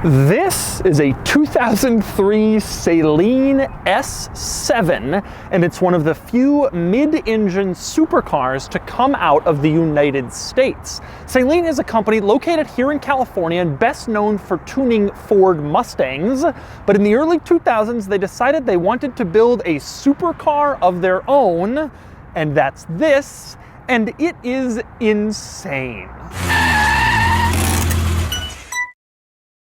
This is a 2003 Saleen S7, and it's one of the few mid-engine supercars to come out of the United States. Saleen is a company located here in California and best known for tuning Ford Mustangs, but in the early 2000s they decided they wanted to build a supercar of their own, and that's this, and it is insane.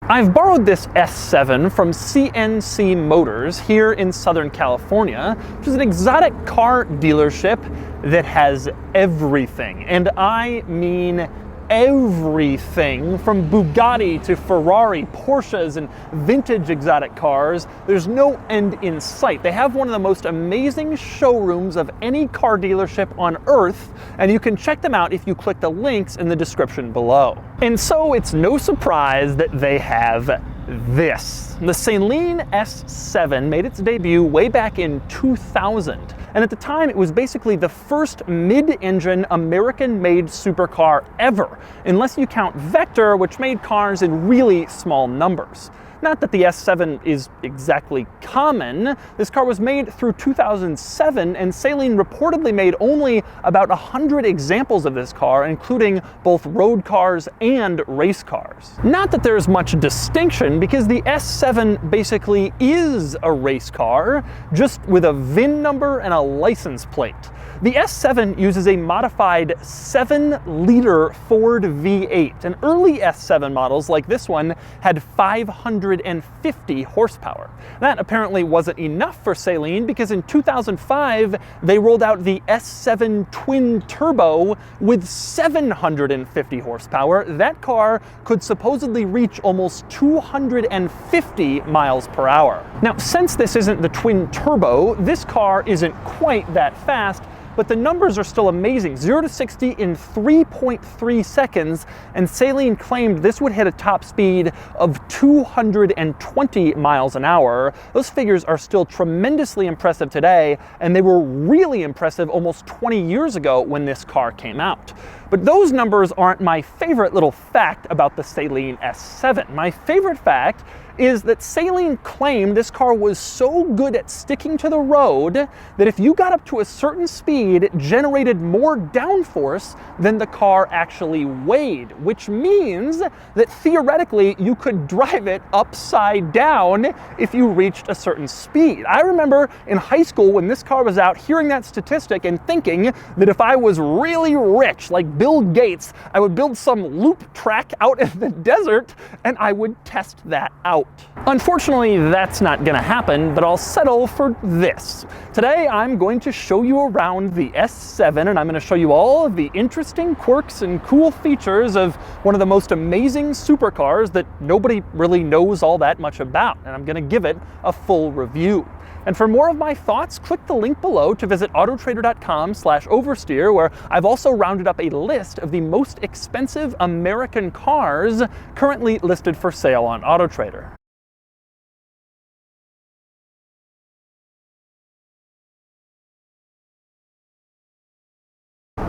I've borrowed this S7 from CNC Motors here in Southern California, which is an exotic car dealership that has everything, and I mean everything, from Bugatti to Ferrari, Porsches, and vintage exotic cars. There's no end in sight. They have one of the most amazing showrooms of any car dealership on earth, and you can check them out if you click the links in the description below. And so it's no surprise that they have this. The Saleen S7 made its debut way back in 2000. And at the time, it was basically the first mid-engine American-made supercar ever, unless you count Vector, which made cars in really small numbers. Not that the S7 is exactly common. This car was made through 2007, and Saleen reportedly made only about 100 examples of this car, including both road cars and race cars. Not that there's much distinction, because the S7 basically is a race car, just with a VIN number and a license plate. The S7 uses a modified 7-liter Ford V8, and early S7 models like this one had 550 horsepower. That apparently wasn't enough for Saleen, because in 2005 they rolled out the S7 Twin Turbo with 750 horsepower. That car could supposedly reach almost 250 miles per hour. Now, since this isn't the Twin Turbo, this car isn't quite that fast, but the numbers are still amazing. 0 to 60 in 3.3 seconds, and Saleen claimed this would hit a top speed of 220 miles an hour. Those figures are still tremendously impressive today, and they were really impressive almost 20 years ago when this car came out. But those numbers aren't my favorite little fact about the Saleen S7. My favorite fact is that Saleen claimed this car was so good at sticking to the road that if you got up to a certain speed, it generated more downforce than the car actually weighed, which means that theoretically you could drive it upside down if you reached a certain speed. I remember in high school when this car was out, hearing that statistic and thinking that if I was really rich, like Bill Gates, I would build some loop track out in the desert and I would test that out. Unfortunately, that's not going to happen, but I'll settle for this. Today, I'm going to show you around the S7, and I'm going to show you all of the interesting quirks and cool features of one of the most amazing supercars that nobody really knows all that much about, and I'm going to give it a full review. And for more of my thoughts, click the link below to visit autotrader.com/oversteer, where I've also rounded up a list of the most expensive American cars currently listed for sale on AutoTrader.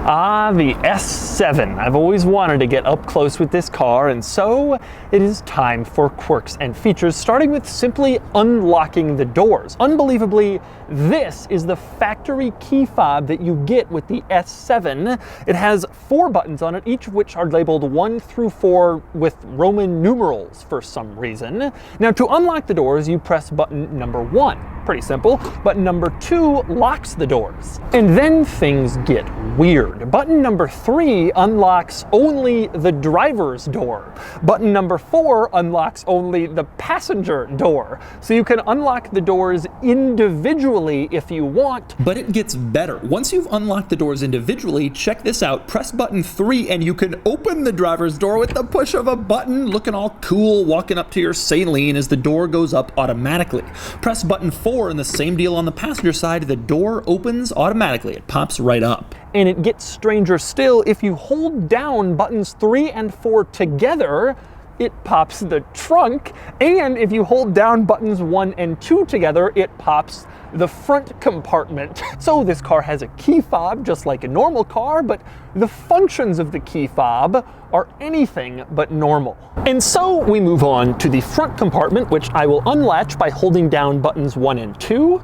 Ah, the S7. I've always wanted to get up close with this car, and so it is time for quirks and features, starting with simply unlocking the doors. Unbelievably, this is the factory key fob that you get with the S7. It has 4 buttons on it, each of which are labeled 1 through 4 with Roman numerals for some reason. Now, to unlock the doors, you press button number 1. Pretty simple. Button number 2 locks the doors. And then things get weird. Button number 3 unlocks only the driver's door. Button number 4 unlocks only the passenger door. So you can unlock the doors individually if you want. But it gets better. Once you've unlocked the doors individually, check this out. Press button 3 and you can open the driver's door with the push of a button, looking all cool, walking up to your Saleen as the door goes up automatically. Press button 4 and the same deal on the passenger side. The door opens automatically. It pops right up. And it gets stranger still. If you hold down buttons 3 and 4 together, it pops the trunk, and if you hold down buttons 1 and 2 together, it pops the front compartment. So this car has a key fob just like a normal car, but the functions of the key fob are anything but normal. And so we move on to the front compartment, which I will unlatch by holding down buttons 1 and 2.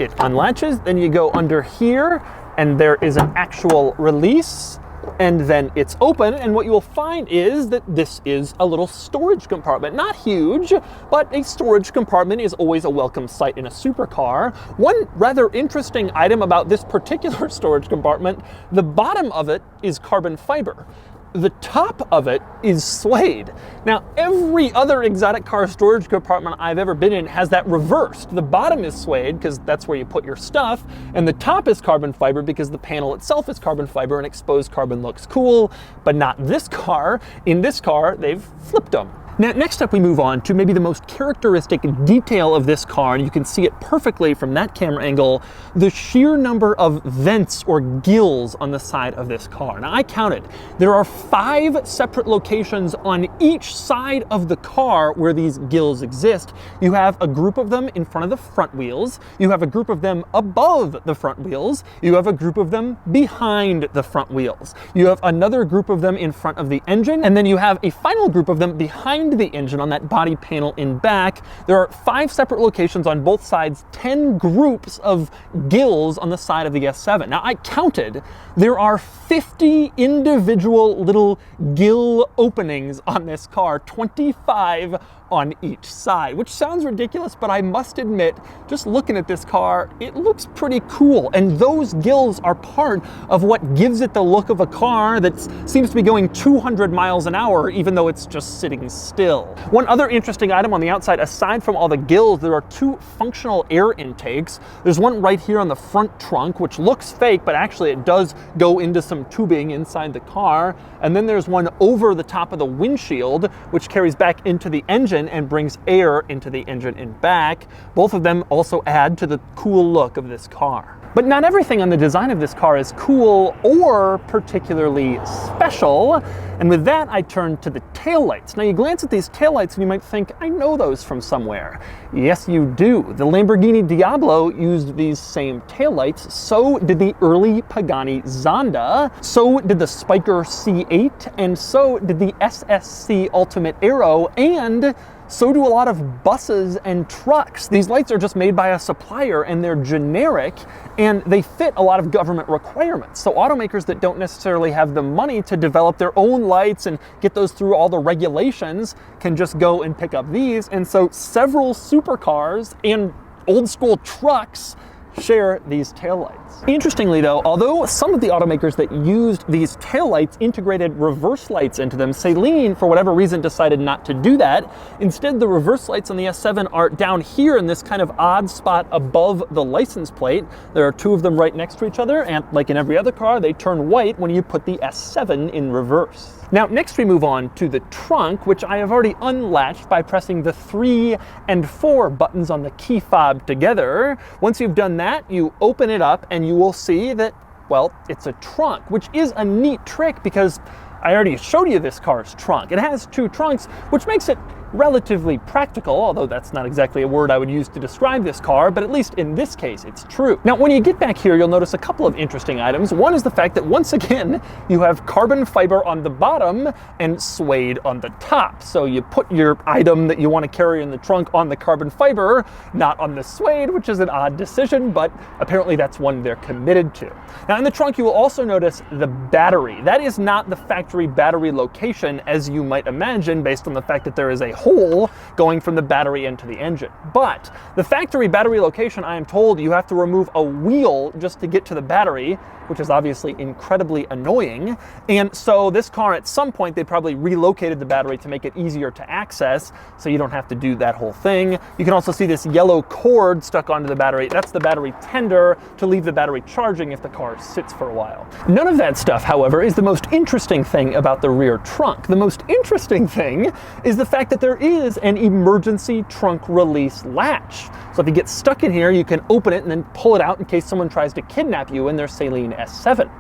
It unlatches, then you go under here, and there is an actual release, and then it's open, and what you will find is that this is a little storage compartment. Not huge, but a storage compartment is always a welcome sight in a supercar. One rather interesting item about this particular storage compartment, the bottom of it is carbon fiber. The top of it is suede. Now, every other exotic car storage compartment I've ever been in has that reversed. The bottom is suede because that's where you put your stuff, and the top is carbon fiber because the panel itself is carbon fiber and exposed carbon looks cool, but not this car. In this car, they've flipped them. Now, next up we move on to maybe the most characteristic detail of this car, and you can see it perfectly from that camera angle, the sheer number of vents or gills on the side of this car. Now, I counted. There are 5 separate locations on each side of the car where these gills exist. You have a group of them in front of the front wheels, you have a group of them above the front wheels, you have a group of them behind the front wheels, you have another group of them in front of the engine, and then you have a final group of them behind the engine on that body panel in back. There are 5 separate locations on both sides, 10 groups of gills on the side of the S7. Now, I counted, there are 50 individual little gill openings on this car, 25 on each side, which sounds ridiculous, but I must admit, just looking at this car, it looks pretty cool. And those gills are part of what gives it the look of a car that seems to be going 200 miles an hour, even though it's just sitting still. One other interesting item on the outside, aside from all the gills, there are 2 functional air intakes. There's one right here on the front trunk, which looks fake, but actually it does go into some tubing inside the car. And then there's one over the top of the windshield, which carries back into the engine and brings air into the engine and back. Both of them also add to the cool look of this car. But not everything on the design of this car is cool or particularly special. And with that, I turn to the taillights. Now, you glance at these taillights and you might think, I know those from somewhere. Yes, you do. The Lamborghini Diablo used these same taillights. So did the early Pagani Zonda. So did the Spiker C8. And so did the SSC Ultimate Aero. And so do a lot of buses and trucks. These lights are just made by a supplier and they're generic and they fit a lot of government requirements. So automakers that don't necessarily have the money to develop their own lights and get those through all the regulations can just go and pick up these. And so several supercars and old school trucks share these taillights. Interestingly though, although some of the automakers that used these taillights integrated reverse lights into them, Saleen, for whatever reason, decided not to do that. Instead, the reverse lights on the S7 are down here in this kind of odd spot above the license plate. There are 2 of them right next to each other, and like in every other car, they turn white when you put the S7 in reverse. Now, next we move on to the trunk, which I have already unlatched by pressing the 3 and 4 buttons on the key fob together. Once you've done that, you open it up and you will see that, well, it's a trunk, which is a neat trick because I already showed you this car's trunk. It has 2 trunks, which makes it relatively practical, although that's not exactly a word I would use to describe this car, but at least in this case, it's true. Now, when you get back here, you'll notice a couple of interesting items. One is the fact that once again, you have carbon fiber on the bottom and suede on the top. So you put your item that you want to carry in the trunk on the carbon fiber, not on the suede, which is an odd decision, but apparently that's one they're committed to. Now, in the trunk, you will also notice the battery. That is not the factory battery location, as you might imagine, based on the fact that there is a hole going from the battery into the engine. But the factory battery location, I am told you have to remove a wheel just to get to the battery, which is obviously incredibly annoying. And so this car, at some point, they probably relocated the battery to make it easier to access, so you don't have to do that whole thing. You can also see this yellow cord stuck onto the battery. That's the battery tender to leave the battery charging if the car sits for a while. None of that stuff, however, is the most interesting thing about the rear trunk. The most interesting thing is the fact that there is an emergency trunk release latch. So if you get stuck in here, you can open it and then pull it out in case someone tries to kidnap you in their Saleen S7.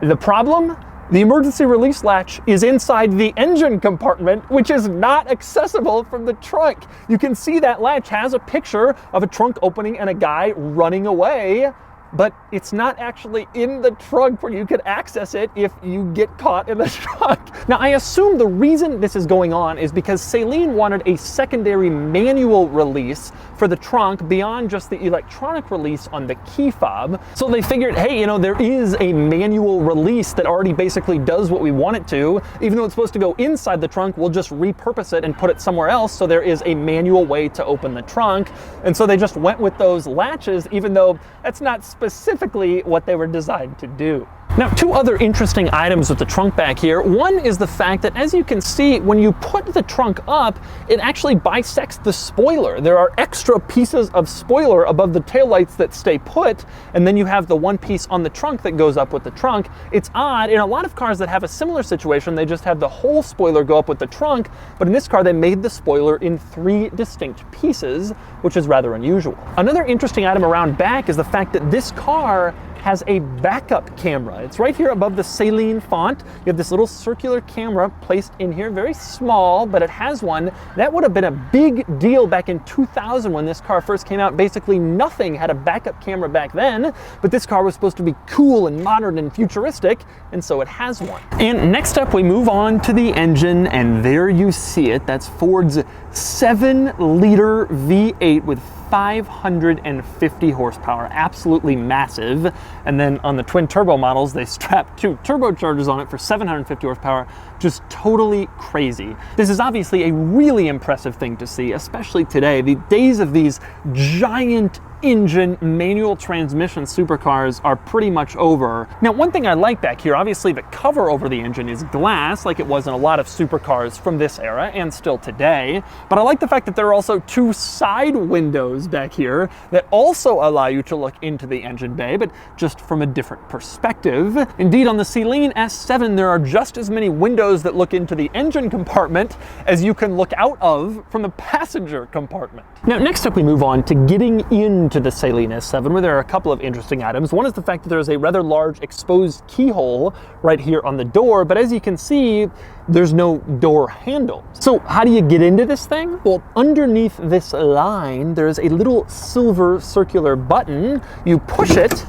The problem? The emergency release latch is inside the engine compartment, which is not accessible from the trunk. You can see that latch has a picture of a trunk opening and a guy running away, but it's not actually in the trunk where you could access it if you get caught in the trunk. Now, I assume the reason this is going on is because Saleen wanted a secondary manual release for the trunk beyond just the electronic release on the key fob. So they figured, hey, you know, there is a manual release that already basically does what we want it to. Even though it's supposed to go inside the trunk, we'll just repurpose it and put it somewhere else, so there is a manual way to open the trunk. And so they just went with those latches, even though that's not specifically what they were designed to do. Now, two other interesting items with the trunk back here. One is the fact that, as you can see, when you put the trunk up, it actually bisects the spoiler. There are extra pieces of spoiler above the taillights that stay put, and then you have the one piece on the trunk that goes up with the trunk. It's odd. In a lot of cars that have a similar situation, they just have the whole spoiler go up with the trunk, but in this car, they made the spoiler in 3 distinct pieces, which is rather unusual. Another interesting item around back is the fact that this car has a backup camera. It's right here above the Saleen font. You have this little circular camera placed in here, very small, but it has one. That would have been a big deal back in 2000 when this car first came out. Basically nothing had a backup camera back then, but this car was supposed to be cool and modern and futuristic, and so it has one. And next up, we move on to the engine, and there you see it. That's Ford's 7-liter V8 with 550 horsepower, absolutely massive. And then on the twin turbo models, they strapped 2 turbochargers on it for 750 horsepower, just totally crazy. This is obviously a really impressive thing to see, especially today. The days of these giant engine manual transmission supercars are pretty much over. Now, one thing I like back here, obviously the cover over the engine is glass, like it was in a lot of supercars from this era and still today, but I like the fact that there are also 2 side windows back here that also allow you to look into the engine bay, but just from a different perspective. Indeed, on the Saleen S7, there are just as many windows that look into the engine compartment as you can look out of from the passenger compartment. Now, next up, we move on to getting into the Saleen S7, where there are a couple of interesting items. One is the fact that there's a rather large exposed keyhole right here on the door, but as you can see, there's no door handle. So how do you get into this thing? Well, underneath this line, there's a little silver circular button. You push it,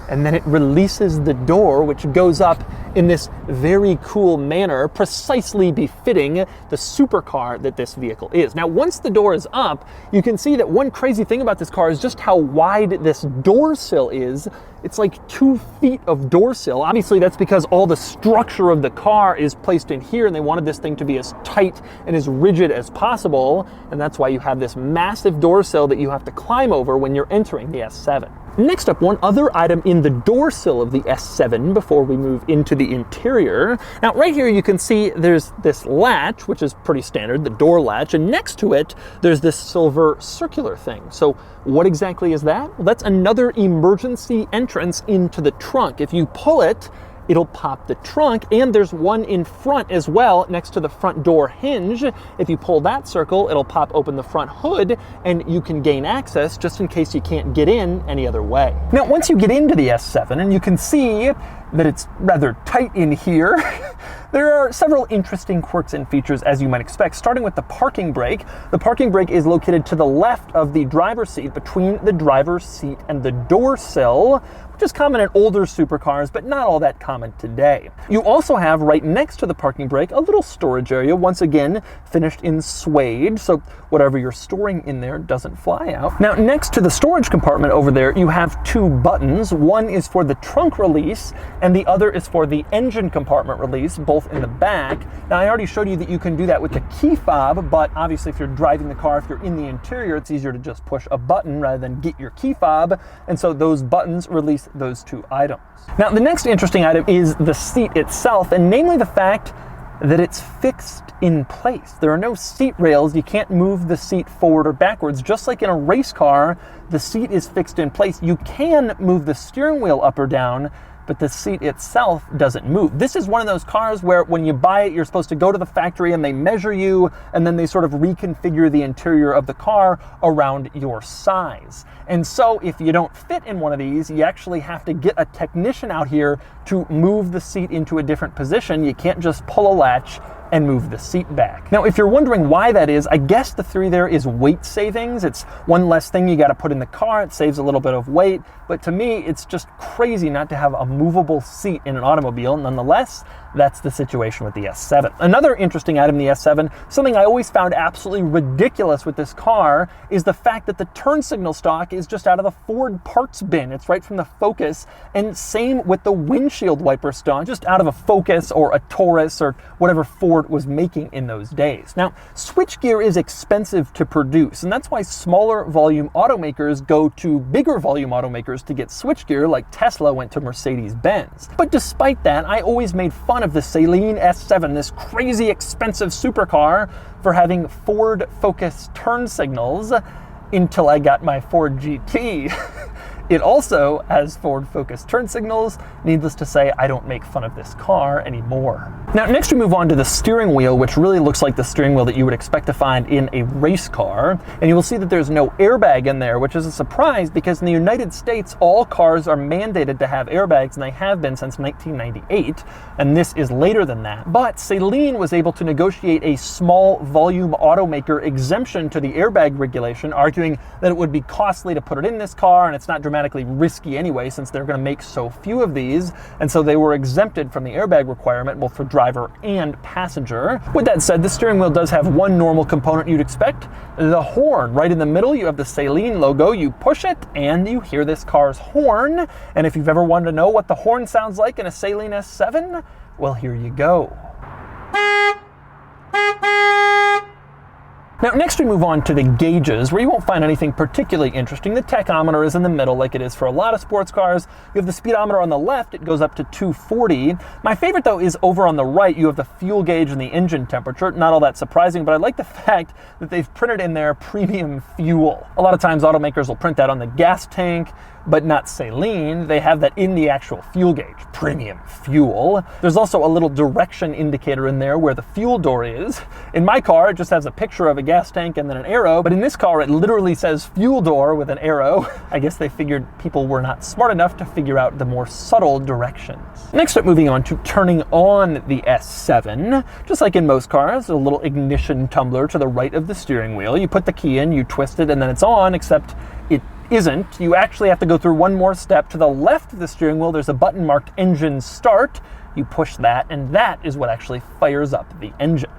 and then it releases the door, which goes up in this very cool manner, precisely befitting the supercar that this vehicle is. Now, once the door is up, you can see that one crazy thing about this car is just how wide this door sill is. It's like 2 feet of door sill. Obviously, that's because all the structure of the car is placed in here, and they wanted this thing to be as tight and as rigid as possible, and that's why you have this massive door sill that you have to climb over when you're entering the S7. Next up, one other item in the door sill of the S7 before we move into the interior. Now, right here you can see there's this latch, which is pretty standard, the door latch, and next to it, there's this silver circular thing. So what exactly is that? Well, that's another emergency entrance into the trunk. If you pull it, it'll pop the trunk, and there's one in front as well next to the front door hinge. If you pull that circle, it'll pop open the front hood, and you can gain access just in case you can't get in any other way. Now, once you get into the S7, and you can see that it's rather tight in here, there are several interesting quirks and features, as you might expect, starting with the parking brake. The parking brake is located to the left of the driver's seat, between the driver's seat and the door sill, which is common in older supercars, but not all that common today. You also have right next to the parking brake a little storage area, once again finished in suede, so whatever you're storing in there doesn't fly out. Now, next to the storage compartment over there, you have 2 buttons. One is for the trunk release, and the other is for the engine compartment release, both in the back. Now, I already showed you that you can do that with the key fob, but obviously if you're driving the car, if you're in the interior, it's easier to just push a button rather than get your key fob, and so those buttons release those 2 items. Now, the next interesting item is the seat itself, and namely the fact that it's fixed in place. There are no seat rails. You can't move the seat forward or backwards. Just like in a race car, the seat is fixed in place. You can move the steering wheel up or down, but the seat itself doesn't move. This is one of those cars where when you buy it, you're supposed to go to the factory and they measure you, and then they sort of reconfigure the interior of the car around your size. And so if you don't fit in one of these, you actually have to get a technician out here to move the seat into a different position. You can't just pull a latch and move the seat back. Now, if you're wondering why that is, I guess the theory there is weight savings. It's one less thing you got to put in the car. It saves a little bit of weight. But to me, it's just crazy not to have a movable seat in an automobile. Nonetheless, that's the situation with the S7. Another interesting item in the S7, something I always found absolutely ridiculous with this car, is the fact that the turn signal stock is just out of the Ford parts bin. It's right from the Focus, and same with the windshield wiper stock, just out of a Focus or a Taurus or whatever Ford was making in those days. Now, switchgear is expensive to produce, and that's why smaller volume automakers go to bigger volume automakers to get switchgear, like Tesla went to Mercedes-Benz. But despite that, I always made fun of the Saleen S7, this crazy expensive supercar, for having Ford Focus turn signals until I got my Ford GT. It also has Ford Focus turn signals. Needless to say, I don't make fun of this car anymore. Now, next we move on to the steering wheel, which really looks like the steering wheel that you would expect to find in a race car. And you will see that there's no airbag in there, which is a surprise because in the United States, all cars are mandated to have airbags, and they have been since 1998. And this is later than that. But Saleen was able to negotiate a small volume automaker exemption to the airbag regulation, arguing that it would be costly to put it in this car, and it's not dramatically risky anyway, since they're going to make so few of these, and so they were exempted from the airbag requirement, both for driver and passenger. With that said, the steering wheel does have one normal component you'd expect, the horn. Right in the middle, you have the Saleen logo. You push it, and you hear this car's horn. And if you've ever wanted to know what the horn sounds like in a Saleen S7, well, here you go. Now, next we move on to the gauges, where you won't find anything particularly interesting. The tachometer is in the middle, like it is for a lot of sports cars. You have the speedometer on the left. It goes up to 240. My favorite, though, is over on the right. You have the fuel gauge and the engine temperature. Not all that surprising, but I like the fact that they've printed in there premium fuel. A lot of times automakers will print that on the gas tank, but not Saleen. They have that in the actual fuel gauge, premium fuel. There's also a little direction indicator in there where the fuel door is. In my car, it just has a picture of a gas tank and then an arrow, but in this car, it literally says fuel door with an arrow. I guess they figured people were not smart enough to figure out the more subtle directions. Next up, moving on to turning on the S7. Just like in most cars, a little ignition tumbler to the right of the steering wheel. You put the key in, you twist it, and then it's on, except it isn't. You actually have to go through one more step. To the left of the steering wheel, there's a button marked engine start. You push that, and that is what actually fires up the engine.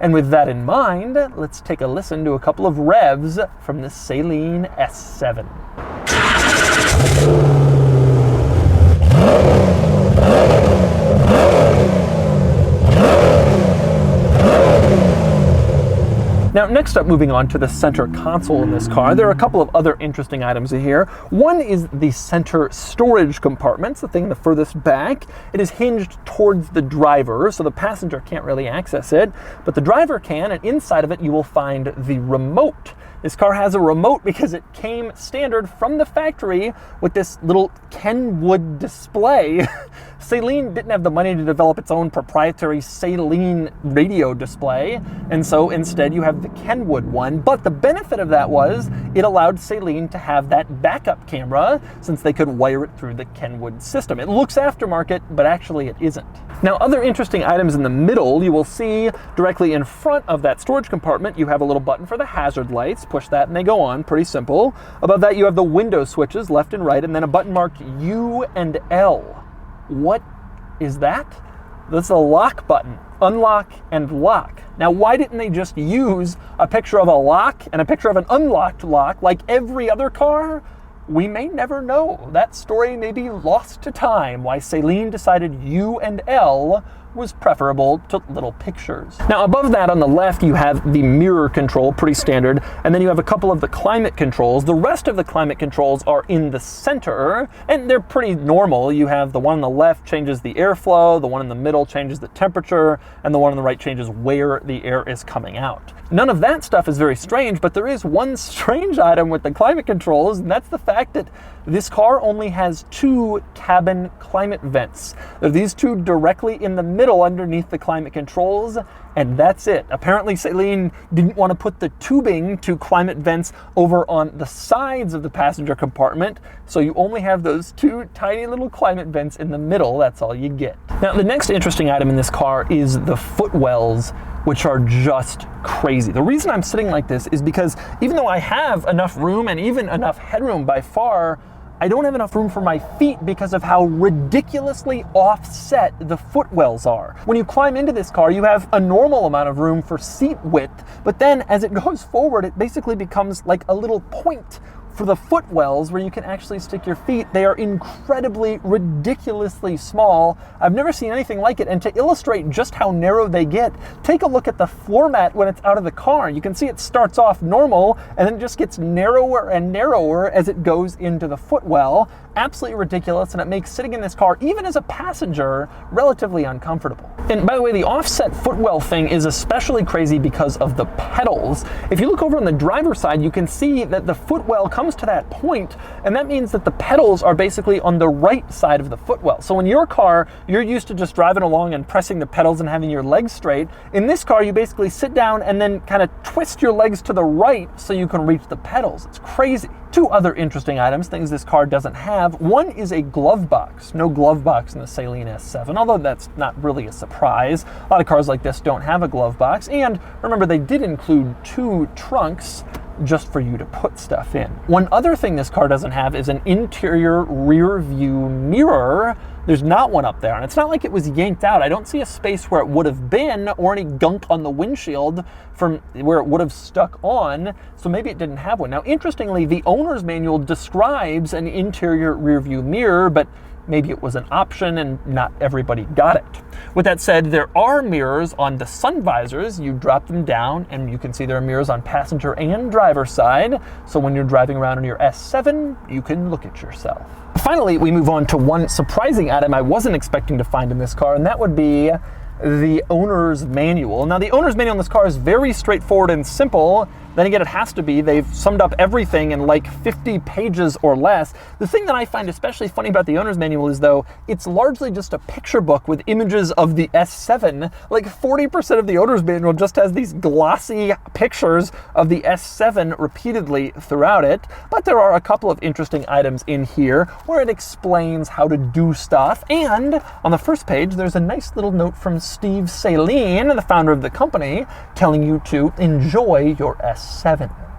And with that in mind, let's take a listen to a couple of revs from the Saleen S7. Now, next up, moving on to the center console in this car, there are a couple of other interesting items here. One is the center storage compartment, the thing the furthest back. It is hinged towards the driver, so the passenger can't really access it, but the driver can, and inside of it you will find the remote. This car has a remote because it came standard from the factory with this little Kenwood display. Saleen didn't have the money to develop its own proprietary Saleen radio display, and so instead you have the Kenwood one. But the benefit of that was it allowed Saleen to have that backup camera, since they could wire it through the Kenwood system. It looks aftermarket, but actually it isn't. Now, other interesting items in the middle, you will see directly in front of that storage compartment, you have a little button for the hazard lights. Push that and they go on, pretty simple. Above that you have the window switches, left and right, and then a button marked U and L. What is that? That's a lock button. Unlock and lock. Now, why didn't they just use a picture of a lock and a picture of an unlocked lock like every other car? We may never know. That story may be lost to time, why Saleen decided U and L was preferable to little pictures. Now, above that on the left, you have the mirror control, pretty standard, and then you have a couple of the climate controls. The rest of the climate controls are in the center, and they're pretty normal. You have the one on the left changes the airflow, the one in the middle changes the temperature, and the one on the right changes where the air is coming out. None of that stuff is very strange, but there is one strange item with the climate controls, and that's the fact that this car only has 2 cabin climate vents. There are these 2 directly in the middle underneath the climate controls, and that's it. Apparently Saleen didn't want to put the tubing to climate vents over on the sides of the passenger compartment, so you only have those 2 tiny little climate vents in the middle. That's all you get. Now, the next interesting item in this car is the footwells, which are just crazy. The reason I'm sitting like this is because even though I have enough room and even enough headroom by far, I don't have enough room for my feet because of how ridiculously offset the footwells are. When you climb into this car, you have a normal amount of room for seat width, but then as it goes forward, it basically becomes like a little point for the footwells where you can actually stick your feet. They are incredibly, ridiculously small. I've never seen anything like it, and to illustrate just how narrow they get, take a look at the floor mat when it's out of the car. You can see it starts off normal, and then it just gets narrower and narrower as it goes into the footwell. Absolutely ridiculous, and it makes sitting in this car, even as a passenger, relatively uncomfortable. And by the way, the offset footwell thing is especially crazy because of the pedals. If you look over on the driver's side, you can see that the footwell comes to that point, and that means that the pedals are basically on the right side of the footwell. So in your car, you're used to just driving along and pressing the pedals and having your legs straight. In this car, you basically sit down and then kind of twist your legs to the right so you can reach the pedals. It's crazy. 2 other interesting items, things this car doesn't have. One is a glove box. No glove box in the Saleen S7, although that's not really a surprise. A lot of cars like this don't have a glove box. And remember, they did include 2 trunks just for you to put stuff in. One other thing this car doesn't have is an interior rear view mirror. There's not one up there, and it's not like it was yanked out. I don't see a space where it would have been or any gunk on the windshield from where it would have stuck on, so maybe it didn't have one. Now, interestingly, the owner's manual describes an interior rear view mirror, but maybe it was an option and not everybody got it. With that said, there are mirrors on the sun visors. You drop them down and you can see there are mirrors on passenger and driver side. So when you're driving around in your S7, you can look at yourself. Finally, we move on to one surprising item I wasn't expecting to find in this car, and that would be the owner's manual. Now, the owner's manual in this car is very straightforward and simple. Then again, it has to be. They've summed up everything in like 50 pages or less. The thing that I find especially funny about the owner's manual is, though, it's largely just a picture book with images of the S7. Like 40% of the owner's manual just has these glossy pictures of the S7 repeatedly throughout it. But there are a couple of interesting items in here where it explains how to do stuff. And on the first page, there's a nice little note from Steve Saleen, the founder of the company, telling you to enjoy your S7.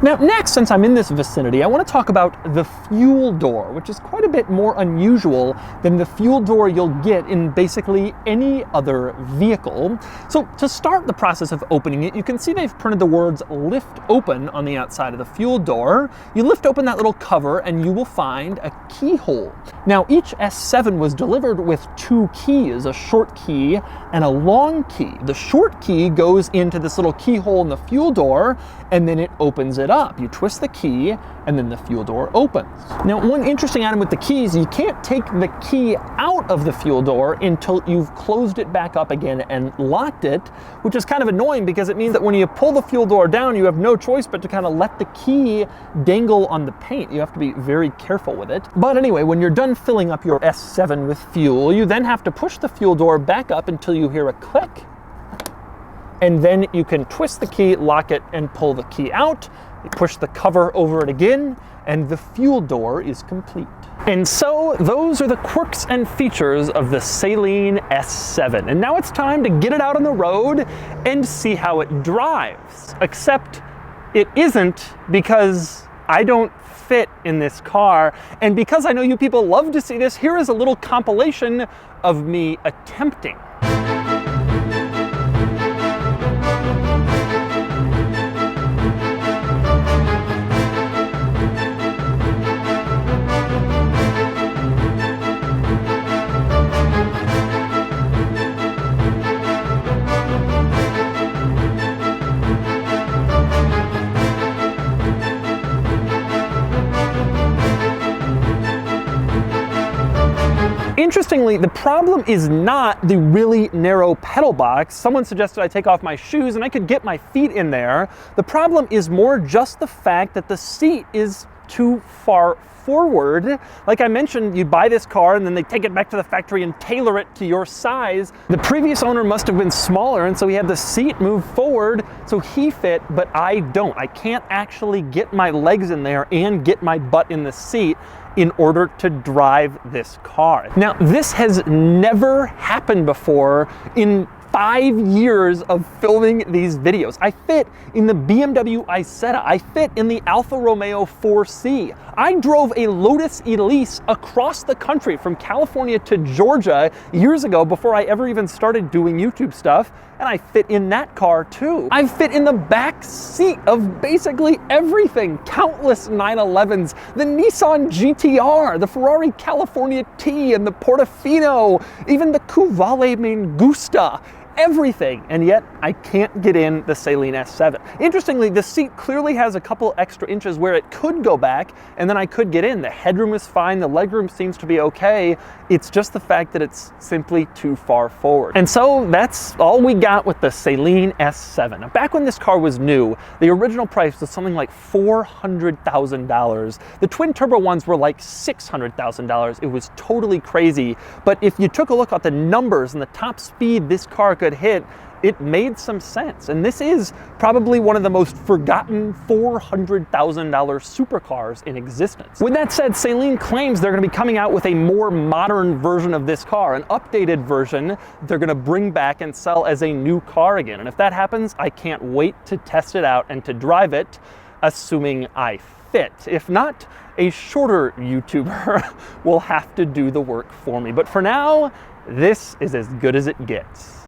Now, next, since I'm in this vicinity, I want to talk about the fuel door, which is quite a bit more unusual than the fuel door you'll get in basically any other vehicle. So to start the process of opening it, you can see they've printed the words "lift open" on the outside of the fuel door. You lift open that little cover and you will find a keyhole. Now, each S7 was delivered with 2 keys, a short key and a long key. The short key goes into this little keyhole in the fuel door, and then it opens it up. You twist the key, and then the fuel door opens. Now, one interesting item with the keys, you can't take the key out of the fuel door until you've closed it back up again and locked it, which is kind of annoying because it means that when you pull the fuel door down, you have no choice but to kind of let the key dangle on the paint. You have to be very careful with it. But anyway, when you're done filling up your S7 with fuel, you then have to push the fuel door back up until you hear a click, and then you can twist the key, lock it, and pull the key out. You push the cover over it again, and the fuel door is complete. And so those are the quirks and features of the Saleen S7. And now it's time to get it out on the road and see how it drives. Except it isn't, because I don't fit in this car. And because I know you people love to see this, here is a little compilation of me attempting. Interestingly, the problem is not the really narrow pedal box. Someone suggested I take off my shoes and I could get my feet in there. The problem is more just the fact that the seat is too far forward. Like I mentioned, you buy this car and then they take it back to the factory and tailor it to your size. The previous owner must have been smaller, and so he had the seat move forward so he fit, but I don't. I can't actually get my legs in there and get my butt in the seat in order to drive this car. Now, this has never happened before in 5 years of filming these videos. I fit in the BMW Isetta. I fit in the Alfa Romeo 4C. I drove a Lotus Elise across the country from California to Georgia years ago before I ever even started doing YouTube stuff, and I fit in that car too. I fit in the back seat of basically everything. Countless 911s, the Nissan GTR, the Ferrari California T, and the Portofino, even the Cuvale Mangusta. Everything, and yet I can't get in the Saleen S7. Interestingly, the seat clearly has a couple extra inches where it could go back, and then I could get in. The headroom is fine, the legroom seems to be okay. It's just the fact that it's simply too far forward. And so that's all we got with the Saleen S7. Now, back when this car was new, the original price was something like $400,000. The twin turbo ones were like $600,000. It was totally crazy. But if you took a look at the numbers and the top speed this car could hit, it made some sense. And this is probably one of the most forgotten $400,000 supercars in existence. With that said, Saleen claims they're going to be coming out with a more modern version of this car, an updated version they're going to bring back and sell as a new car again. And if that happens, I can't wait to test it out and to drive it, assuming I fit. If not, a shorter YouTuber will have to do the work for me. But for now, this is as good as it gets.